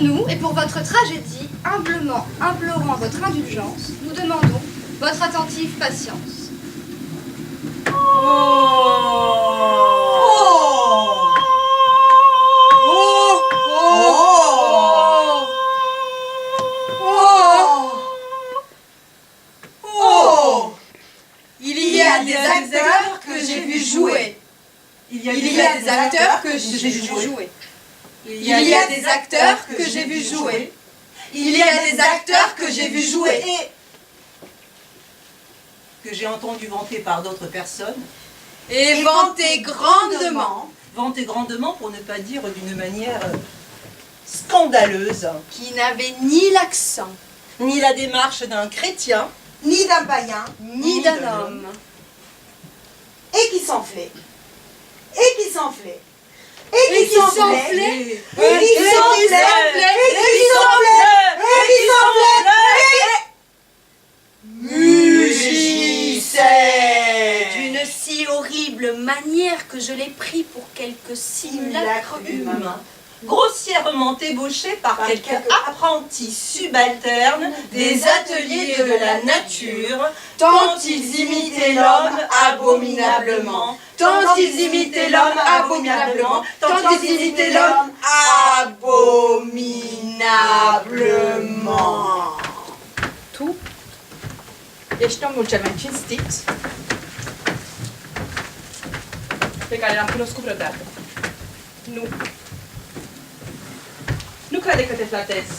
nous et pour votre tragédie, humblement implorant votre indulgence, nous demandons votre attentive patience. Il y a des acteurs que j'ai vu jouer. Il y a des acteurs que j'ai vu jouer. Il y a des acteurs que j'ai vu jouer. Il y a des acteurs que j'ai vu jouer et que j'ai entendu vanter par d'autres personnes. Et vanter grandement. Vanter grandement pour ne pas dire d'une manière scandaleuse. Qui n'avait ni l'accent, Ni la démarche d'un chrétien. Ni d'un païen, ni d'un homme. et qui s'enflait, et qui s'enflait, et qui s'enflait, et qui s'enflait, et qui s'enflait, et qui s'enflait, mugissait D'une si horrible manière que je l'ai pris pour quelque simulacre humain. Grossièrement ébauché par quelques apprentis subalternes des ateliers de la nature, tant ils imitaient l'homme abominablement, tant ils imitaient l'homme abominablement, tant ils imitaient l'homme abominablement. Tu ești omul cel mai cinstit pe care l-am cunoscut vreodată. Nu crede că te flatezi,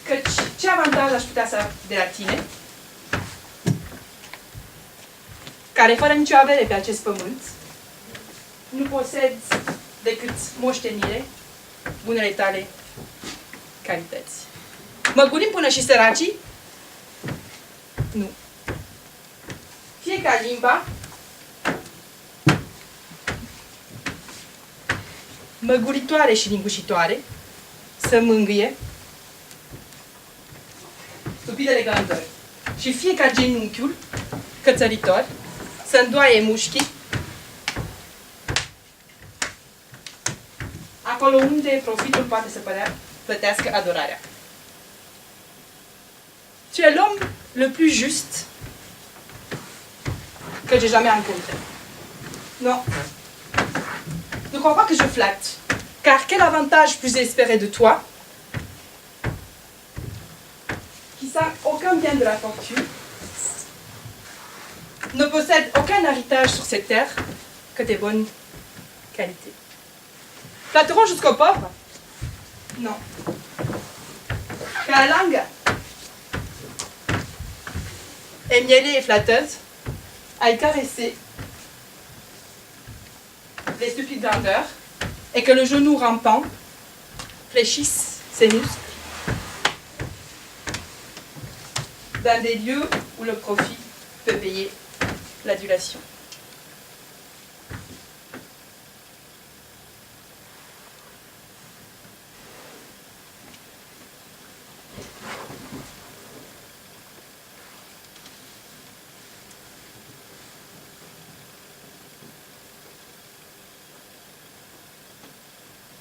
căci ce avantaj aș putea să am de la tine, care fără nicio avere pe acest pământ, nu posezi decât moștenire bunele tale calități. Măgulim până și săracii? Nu. Fie ca limba, măguritoare și lingușitoare, să mângâie stupidele gânduri. Și fie ca genunchiul cățăritor să îndoaie mușchii acolo unde profitul poate să plătească adorarea. Tu es l'homme le plus juste que j'ai jamais rencontré. Non. Ne crois pas que je flatte. Car quel avantage puis espérer de toi, qui sans aucun bien de la fortune, ne possède aucun héritage sur cette terre que tes bonnes qualités. Flatteront jusqu'aux pauvres? Non. Car la langue est mielée et flatteuse, aille caresser les stupides grandeurs, et que le genou rampant fléchisse ses muscles dans des lieux où le profit peut payer l'adulation.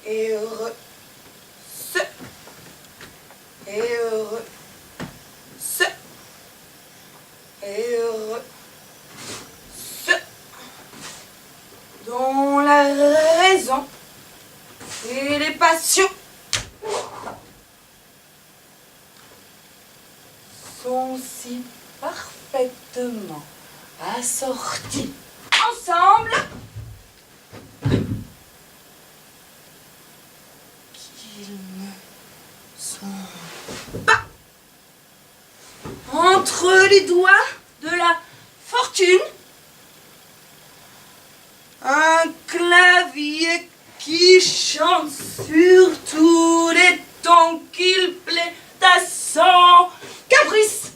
et heureux, et heureux, et heureux, dont la raison et les passions sont si parfaitement assorties ensemble qu'ils ne sont pas entre les doigts de la fortune un clavier qui chante sur tous les tons qu'il plaît à son caprice.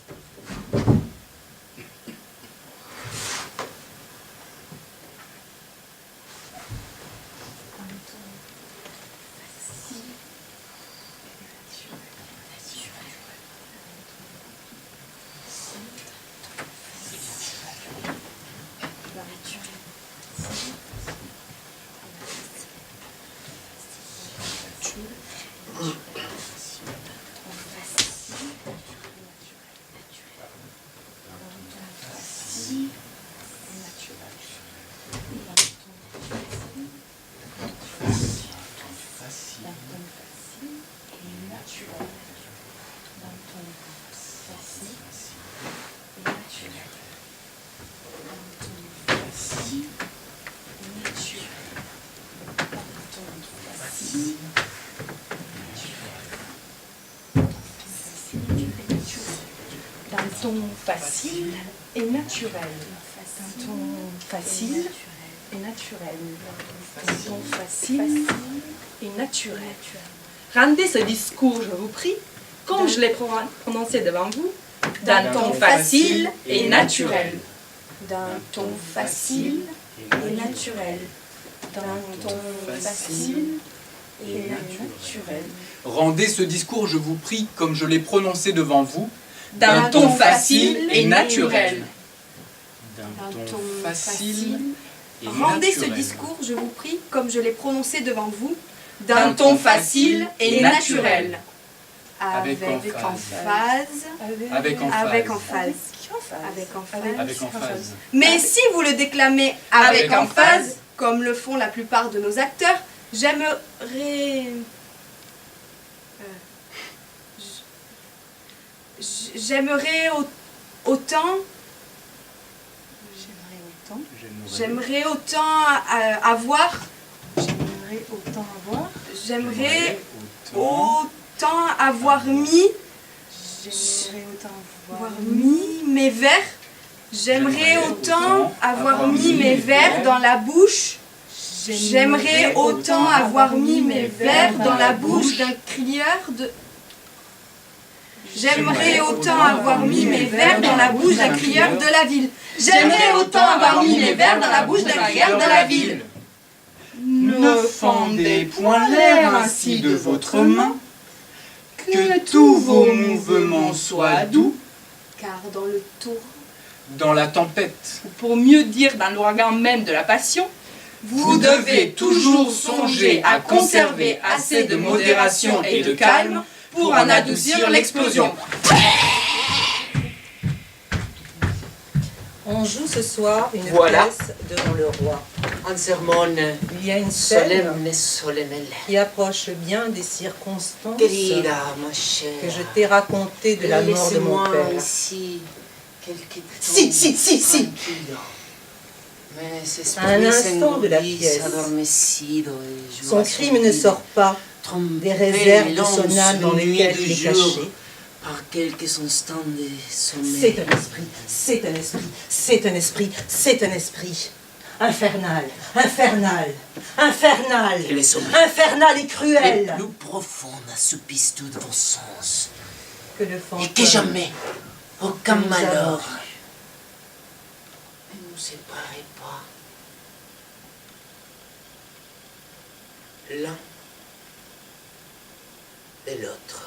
ton facile et naturel. D'un ton facile et naturel. D'un ton facile et naturel. Rendez ce discours, je vous prie, comme je l'ai prononcé devant vous, d'un ton facile et naturel. D'un ton facile et naturel. D'un ton facile et naturel. Rendez ce discours, je vous prie, comme je l'ai prononcé devant vous, D'un ton facile et naturel. D'un ton facile et Rendez ce naturel. discours, je vous prie, comme je l'ai prononcé devant vous, D'un ton facile et naturel. Avec en emphase. phase. Avec emphase. Avec emphase. Avec emphase. Avec emphase. Mais si vous le déclamez avec emphase, comme le font la plupart de nos acteurs, j'aimerais... J'aimerais autant... J'aimerais autant avoir... J'aimerais autant avoir. J'aimerais autant avoir mis... J'aimerais autant avoir mis mes vers. J'aimerais autant avoir mis mes vers dans la bouche. J'aimerais autant avoir mis mes vers dans la bouche d'un crieur de... J'aimerais autant avoir mis mes vers dans la bouche d'un crieur de la ville. J'aimerais autant avoir mis mes vers dans la bouche d'un crieur de la ville. Ne fendez point l'air ainsi de votre main, que tous vos mouvements soient doux Car dans le tour, dans la tempête. Ou pour mieux dire dans l'ouragan même de la passion, Vous devez toujours songer à conserver assez de modération et de calme pour en adoucir l'explosion. On joue ce soir une Voilà. pièce devant le roi. Un sermon Il y a une scène solemne, solennel. qui approche bien des circonstances Querida, ma chère, que je t'ai racontées de la mort de mon laissez-moi père. ici quelques temps Si. tranquillo. Mes esprits À un instant de la s'engolissent, pièce, adormecido et Son crime ne sort pas des réserves de son âme dans lesquelles il est caché. par quelques instants de sommeil. C'est un esprit, c'est un esprit, c'est un esprit, c'est un esprit. Infernal, infernal, infernal, Et les sommeils. infernal et Les cruel. plus profonds assoupissent tous vos sens. Que le Et fantôme que jamais, aucun nous a malheur mordus. ne nous séparez pas. L'un de l'autre.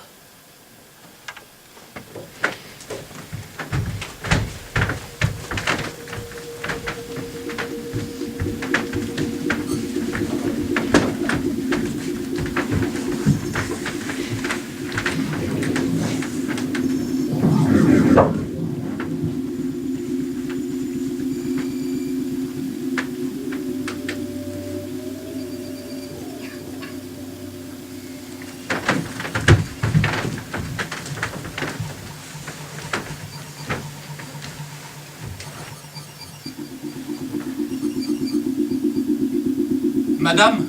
Madame,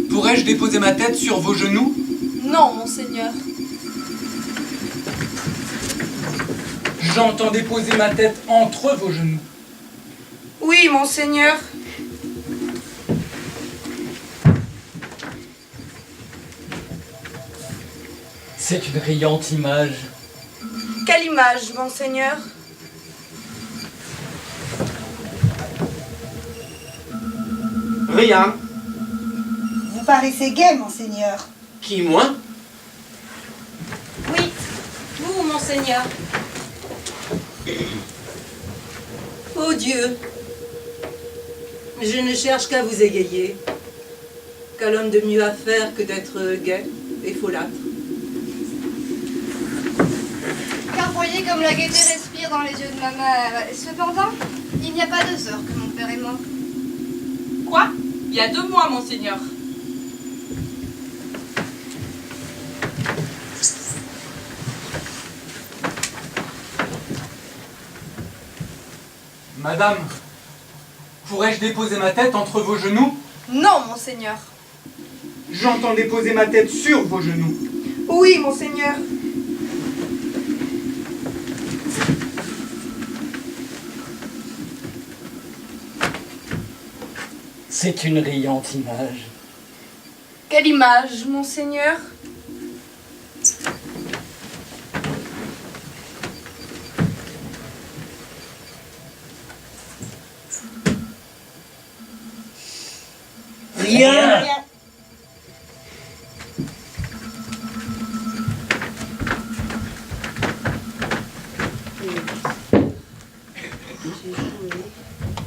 pourrais-je déposer ma tête sur vos genoux? non, monseigneur. J'entends déposer ma tête entre vos genoux. Oui, monseigneur. C'est une riante image. Quelle image, monseigneur? Rien. Vous paraissez gai, monseigneur. Qui, moi? Oui, vous, monseigneur. Oh Dieu, je ne cherche qu'à vous égayer, qu'à l'homme de mieux à faire que d'être gai et folâtre. Car voyez comme la gaieté respire dans les yeux de ma mère. Cependant, il n'y a pas 2 heures que mon père est mort. quoi? Il y a 2 mois, monseigneur. Madame, pourrais-je déposer ma tête entre vos genoux? Non, monseigneur. J'entends déposer ma tête sur vos genoux. Oui, monseigneur. C'est une riante image. Quelle image, monseigneur? Rien. J'ai joué et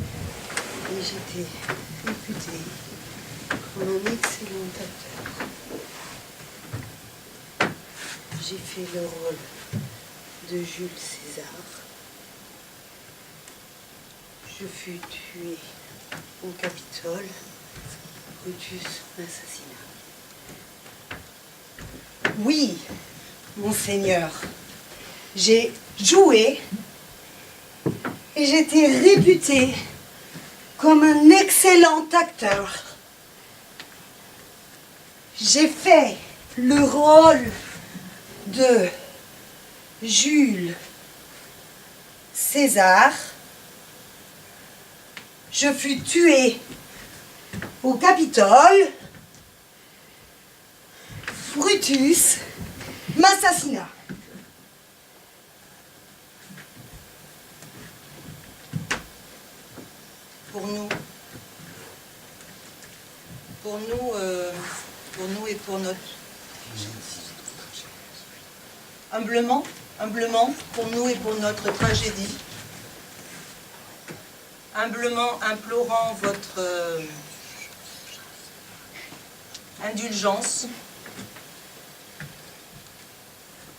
j'étais réputée comme un excellent acteur. J'ai fait le rôle de Jules César. Je fus tué au Capitole. Brutus m'assassina. Oui, monseigneur, j'ai joué et j'étais réputé comme un excellent acteur. J'ai fait le rôle de Jules César. Je fus tué au Capitole. Brutus m'assassina. Pour nous et pour notre... Humblement, pour nous et pour notre tragédie, humblement implorant votre indulgence,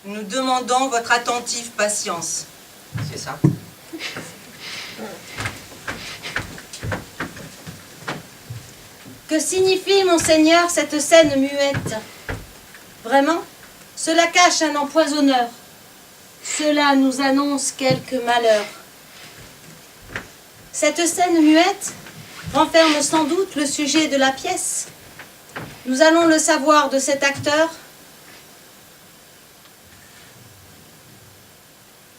nous demandons votre attentive patience. C'est ça. Que signifie, monseigneur, cette scène muette? Vraiment, cela cache un empoisonneur. Cela nous annonce quelque malheur. Cette scène muette renferme sans doute le sujet de la pièce. Nous allons le savoir de cet acteur.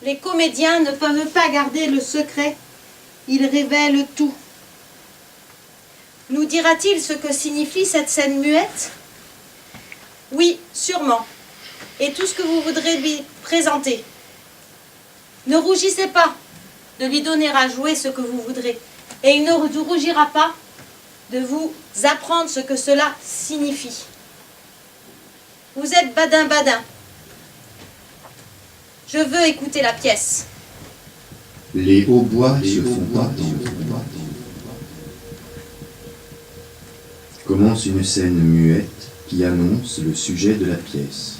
Les comédiens ne peuvent pas garder le secret. Ils révèlent tout. Nous dira-t-il ce que signifie cette scène muette? Oui, sûrement. Et tout ce que vous voudrez lui présenter. Ne rougissez pas de lui donner à jouer ce que vous voudrez. Et il ne rougira pas de vous apprendre ce que cela signifie. Vous êtes badin-badin. Je veux écouter la pièce. Les hautbois se font entendre. Commence une scène muette qui annonce le sujet de la pièce.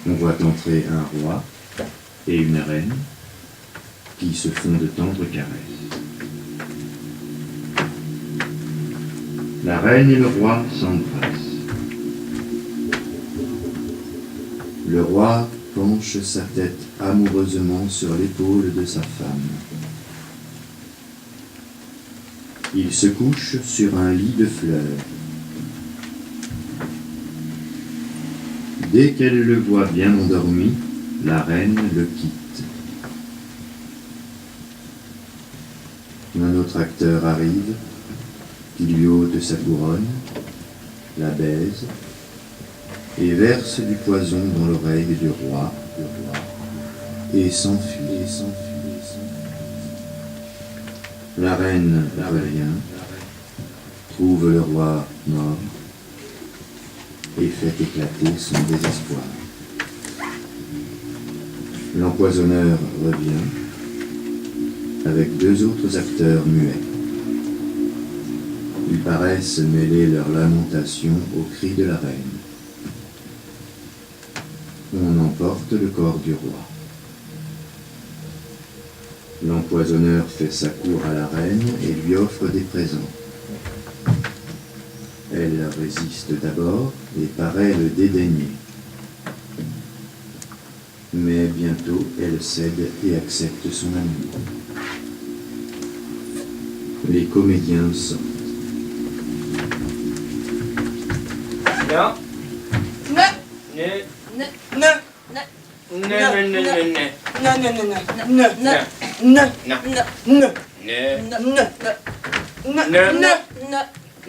On voit entrer un roi et une reine qui se font de tendres caresses. La reine et le roi s'embrassent. Le roi penche sa tête amoureusement sur l'épaule de sa femme. Il se couche sur un lit de fleurs. Dès qu'elle le voit bien endormi, la reine le quitte. Un autre acteur arrive, qui lui ôte sa couronne, la baise, et verse du poison dans l'oreille du roi, et s'enfuit. La reine revient, trouve le roi mort, et fait éclater son désespoir. L'empoisonneur revient, avec deux autres acteurs muets. Ils paraissent mêler leurs lamentations aux cris de la reine. On emporte le corps du roi. L'empoisonneur fait sa cour à la reine et lui offre des présents. Elle résiste d'abord et paraît le dédaigner. Mais bientôt, elle cède et accepte son amour. Les comédiens sortent. Non. Non. Non. Non. Non. Non. Non. Non. Non. Non. Non. Non. Ne. Non. Ne. Ne. Ne. Ne.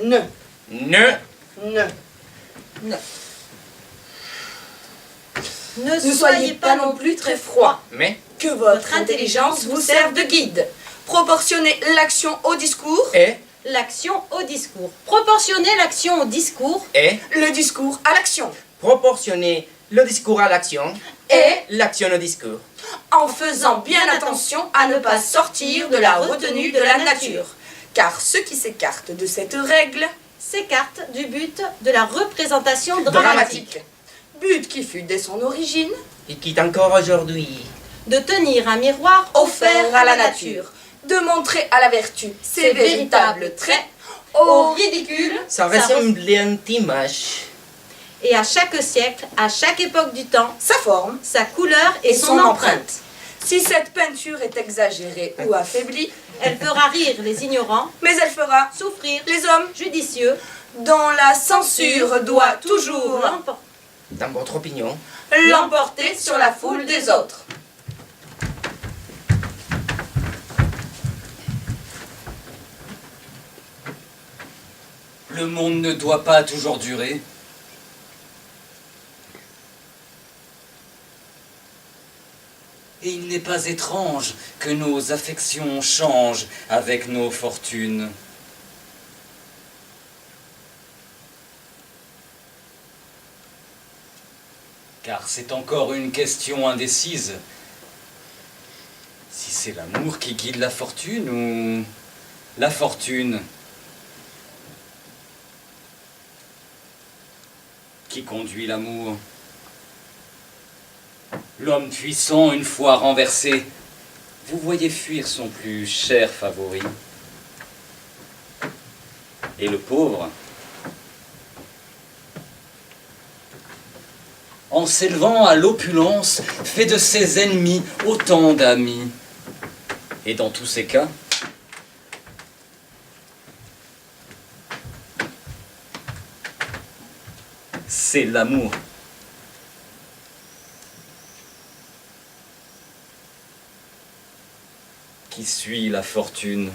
Ne. Ne. Ne. Ne. Ne soyez pas non plus très froid. Mais. Que votre intelligence vous serve de guide. Proportionnez l'action au discours Et. L'action au discours. Proportionnez l'action au discours. Et. le discours à l'action, Proportionner le discours à l'action. et L'action au discours. en faisant bien attention à ne pas sortir de la retenue de la nature. Car ceux qui s'écartent de cette règle S'écarte du but de la représentation dramatique. Dramatique. but qui fut dès son origine Et quitte encore aujourd'hui. De tenir un miroir offert à la nature, de montrer à la vertu ses véritables traits, au ridicule. Ça ressemble à une image. Et à chaque siècle, à chaque époque du temps, sa forme sa couleur et et son empreinte. Si cette peinture est exagérée ou affaiblie, Elle fera rire les ignorants, mais elle fera souffrir les hommes judicieux, dont la censure doit toujours Dans votre opinion. l'emporter sur la foule des autres. Le monde ne doit pas toujours durer. Et il n'est pas étrange que nos affections changent avec nos fortunes. Car c'est encore une question indécise. Si c'est l'amour qui guide la fortune ou la fortune qui conduit l'amour. L'homme puissant, une fois renversé, vous voyez fuir son plus cher favori. Et le pauvre, en s'élevant à l'opulence, fait de ses ennemis autant d'amis. Et dans tous ces cas, c'est l'amour qui suit la fortune.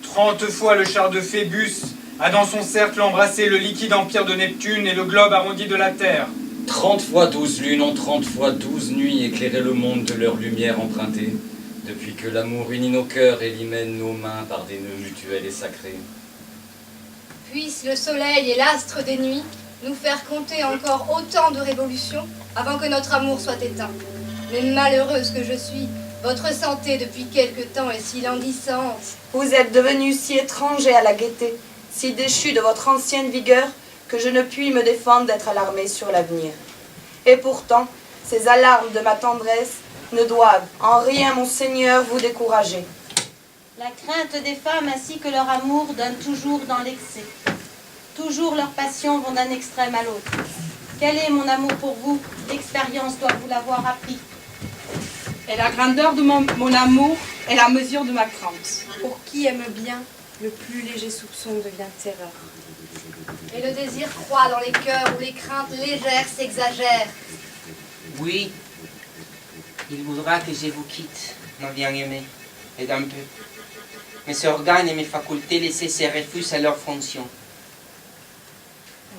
Trente fois le char de Phébus a dans son cercle embrassé le liquide empire de Neptune et le globe arrondi de la Terre. 30 fois 12 lunes ont 30 fois 12 nuits éclairé le monde de leur lumière empruntée, depuis que l'amour unit nos cœurs et limène nos mains par des nœuds mutuels et sacrés. Puisse le soleil et l'astre des nuits nous faire compter encore autant de révolutions avant que notre amour soit éteint. Mais malheureuse que je suis, votre santé depuis quelque temps est si languissante. Vous êtes devenu si étranger à la gaieté, si déchu de votre ancienne vigueur, que je ne puis me défendre d'être alarmé sur l'avenir. Et pourtant, ces alarmes de ma tendresse ne doivent en rien, mon Seigneur, vous décourager. La crainte des femmes ainsi que leur amour donnent toujours dans l'excès. Toujours leurs passions vont d'un extrême à l'autre. Quel est mon amour pour vous? L'expérience doit vous l'avoir appris. Et la grandeur de mon amour est la mesure de ma crainte. Pour qui aime bien, le plus léger soupçon devient terreur. Et le désir croît dans les cœurs où les craintes légères s'exagèrent. Oui, Il voudra que je vous quitte, mon bien-aimé, et d'un peu. Mes organes et mes facultés laissés se refusent à leur fonction.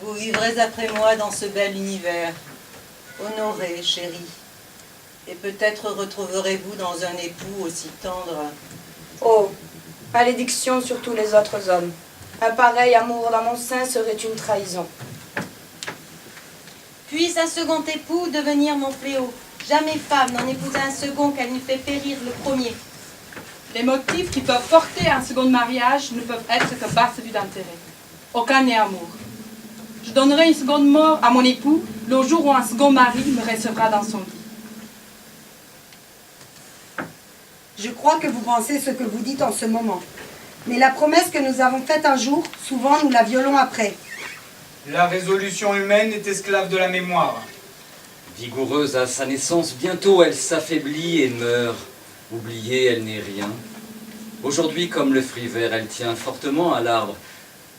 Vous vivrez après moi dans ce bel univers. Honoré, chérie. Et peut-être retrouverez-vous dans un époux aussi tendre. Oh, malédiction sur tous les autres hommes. Un pareil amour dans mon sein serait une trahison. Puisse un second époux devenir mon fléau. Jamais femme n'en épousa un second qu'elle n'eût fait périr le premier. Les motifs qui peuvent porter un second mariage ne peuvent être que basse vue d'intérêt. Aucun n'est amour. Je donnerai une seconde mort à mon époux le jour où un second mari me recevra dans son lit. Je crois que vous pensez ce que vous dites en ce moment. Mais la promesse que nous avons faite un jour, souvent nous la violons après. La résolution humaine est esclave de la mémoire. Vigoureuse à sa naissance, bientôt elle s'affaiblit et meurt. Oubliée, elle n'est rien. Aujourd'hui, comme le fruit vert, elle tient fortement à l'arbre.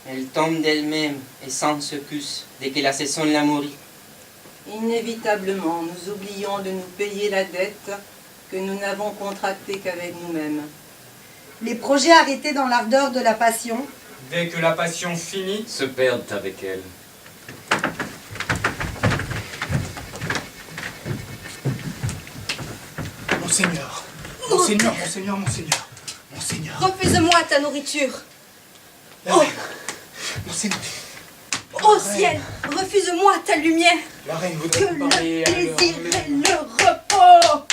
Elle tombe d'elle-même et sans secousse dès que la saison la mourit. Inévitablement, nous oublions de nous payer la dette que nous n'avons contractée qu'avec nous-mêmes. Les projets arrêtés dans l'ardeur de la passion, Dès que la passion finit, Se perdent avec elle. Monseigneur, Monseigneur, Monseigneur, Monseigneur, Monseigneur, Refuse-moi ta nourriture. la reine, Monseigneur, Ô ciel, refuse-moi ta lumière. la reine Que voudrait vous parler le à l'heure plaisir et même. le repos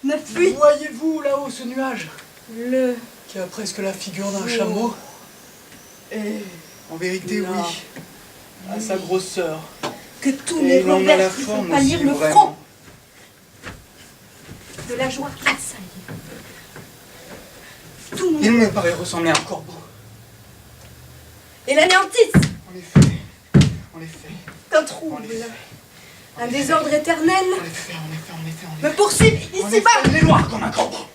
me fuient. Voyez-vous là-haut ce nuage Le qui a presque la figure d'un chameau? et En vérité, oui, à sa grosseur. que tous Et mes il en a la revers qui font forme pâlir aussi, le vraiment. front de la joie qui assaille. Tout mon Il me paraît ressembler à un corbeau. et l'anéantissent En effet, en effet, d'un en trouble, effet, un désordre éternel en effet, en effet, en effet, en me effet. poursuivent En ici-bas effet, il est noir comme un corbeau.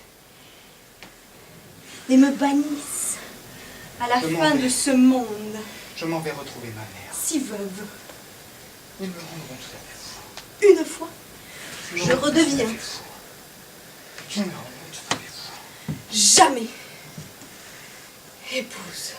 et me bannissent à la Je m'en fin vais. de ce monde, Je m'en vais retrouver ma mère. si veuve. Ils me rendront tout à fait fou. Une fois, Ils me je rendront redeviens. tout à fait fou. Ils me rendront tout à fait fou. jamais épouse.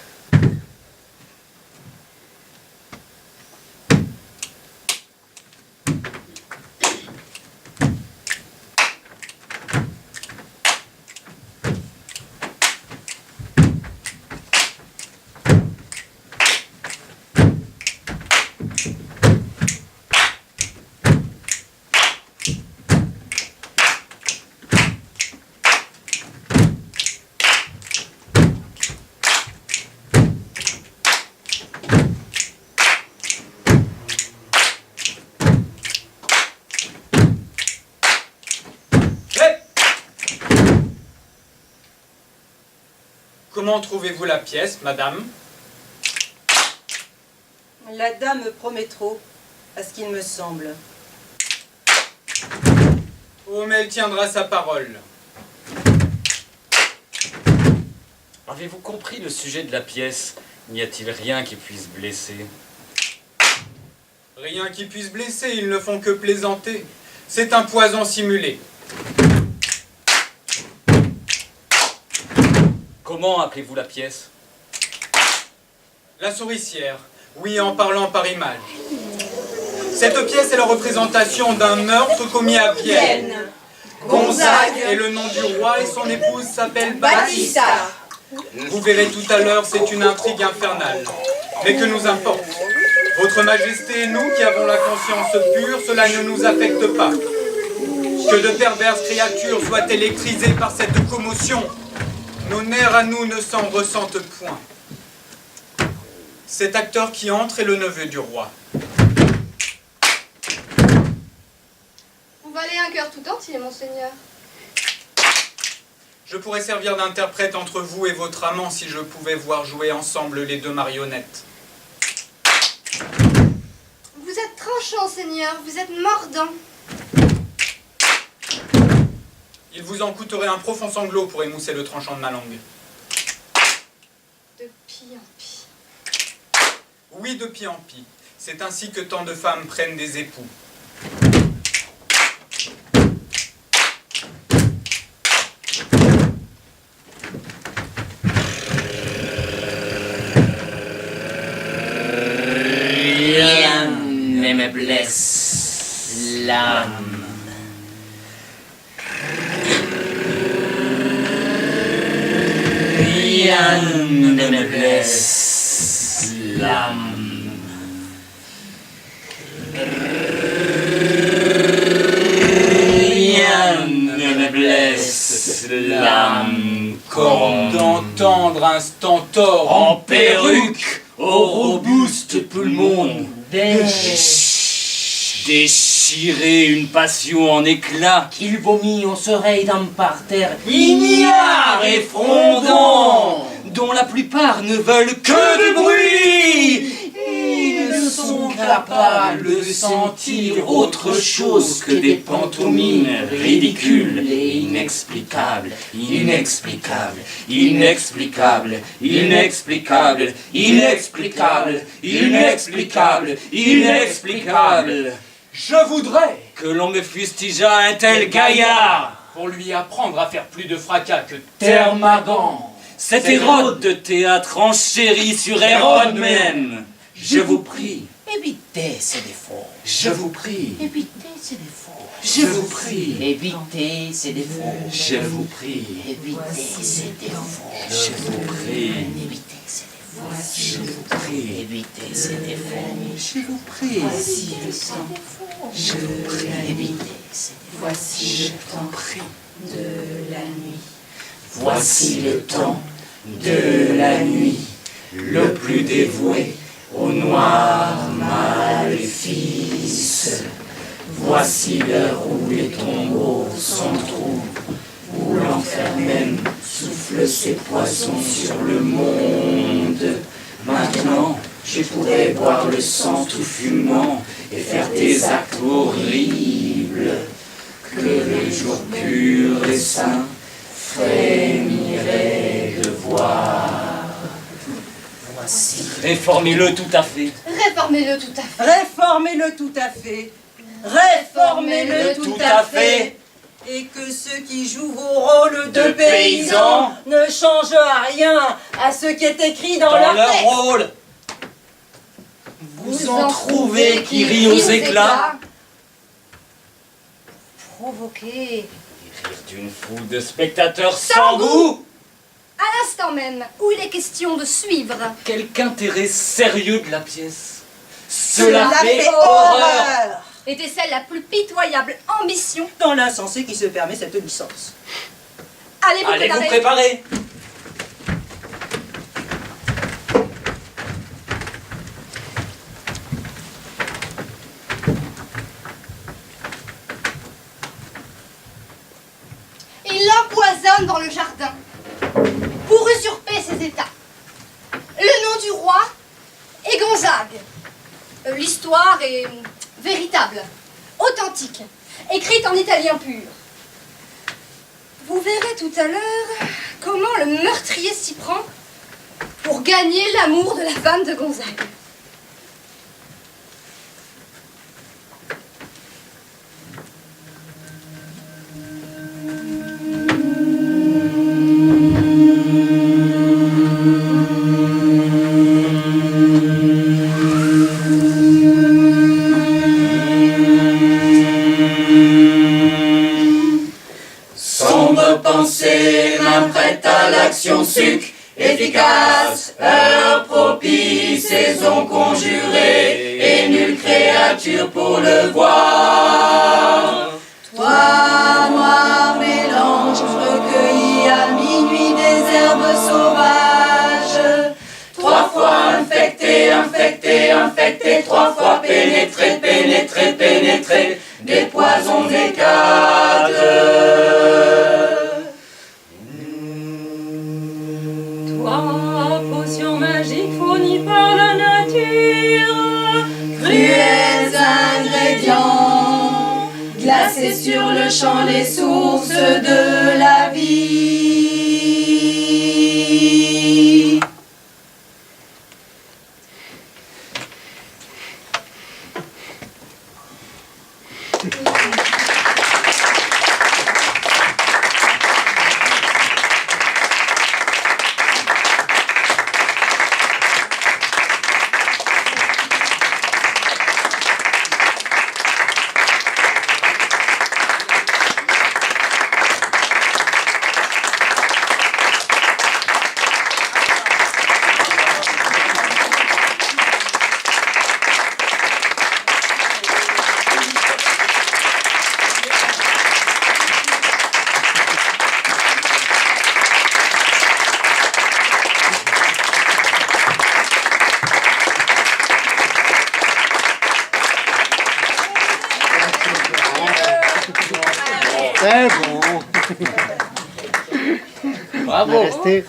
Comment trouvez-vous la pièce, madame? La dame me promet trop, à ce qu'il me semble. Oh, mais elle tiendra sa parole. Avez-vous compris le sujet de la pièce? N'y a-t-il rien qui puisse blesser? Rien qui puisse blesser, ils ne font que plaisanter. C'est un poison simulé. Comment appelez-vous la pièce? La souricière, oui, en parlant par image. Cette pièce est la représentation d'un meurtre commis à Vienne. Gonzague est le nom du roi et son épouse s'appelle Battista. Vous verrez tout à l'heure, c'est une intrigue infernale. Mais que nous importe? Votre Majesté et nous qui avons la conscience pure, cela ne nous affecte pas. Que de perverses créatures soient électrisées par cette commotion, nos nerfs à nous ne s'en ressentent point. Cet acteur qui entre est le neveu du roi. Vous valez un cœur tout entier, monseigneur. Je pourrais servir d'interprète entre vous et votre amant si je pouvais voir jouer ensemble les deux marionnettes. Vous êtes tranchant, seigneur, vous êtes mordant. Il vous en coûterait un profond sanglot pour émousser le tranchant de ma langue. De pis en pis. Oui, de pis en pis. C'est ainsi que tant de femmes prennent des époux. Rien ne me blesse l'âme. Rien ne me blesse l'âme. Comme d'entendre un stentor En perruque, au robuste poumon, déchirer une passion en éclats, qu'il vomit aux oreilles d'un parterre ignare et frondant, dont la plupart ne veulent que de bruit. Ils ne sont capables de sentir autre chose que des pantomimes ridicules et inexplicables, inexplicables, inexplicables, inexplicables, inexplicables, inexplicables, inexplicables. Je voudrais, Que l'on me fustigeât un tel gaillard, pour lui apprendre à faire plus de fracas que Termagant, cet Hérode de théâtre enchéri sur Hérode même. Je vous prie, évitez ces défauts. je vous prie, Évitez ces défauts. je vous prie, Évitez ces défauts. je vous prie, Évitez ces défauts. je vous prie, Évitez ces défauts. je vous prie, Évitez ces défauts. je vous prie, Voici le temps. je vous prie, Évitez ces défauts. Voici je le t'en temps prie. de la nuit. Voici le temps de la nuit, le plus dévoué au noir maléfice. Voici l'heure où les tombeaux s'entrouvent, où l'enfer même souffle ses poisons sur le monde. Maintenant, je pourrais boire le sang tout fumant et faire des actes horribles que le jour pur et saint frémirait de voir. Voici. Réformez-le tout à fait. Réformez-le tout à fait. Réformez-le tout à fait. Réformez-le tout à fait. Et que ceux qui jouent vos rôles de paysans ne changent rien à ce qui est écrit dans leur texte. rôle. Vous en trouvez qui rient aux éclats. Provoquer. Rire d'une foule de spectateurs sans goût. À l'instant même où il est question de suivre. Quelque intérêt sérieux de la pièce. Cela Cela fait horreur Était-elle la plus pitoyable ambition? dans l'insensé qui se permet cette licence. Allez-vous Allez-vous préparer? préparer. Il l'empoisonne dans le jardin pour usurper ses états. Le nom du roi est Gonzague. L'histoire est véritable, authentique, écrite en italien pur. Vous verrez tout à l'heure comment le meurtrier s'y prend pour gagner l'amour de la femme de Gonzague. Sombre pensée, main prête à l'action suc, efficace, heure propice, saison conjurée, et nulle créature pour le voir. Toi, noir mélange, recueilli à minuit des herbes sauvages. 3 fois infecté, infecté, infecté, 3 fois pénétré, pénétré, pénétré, des poisons éclatent. Toi, potion magique fournie par la nature, Cruels ingrédients, glacés sur le champ les sources de la vie. C'est bon. Bravo. Restez.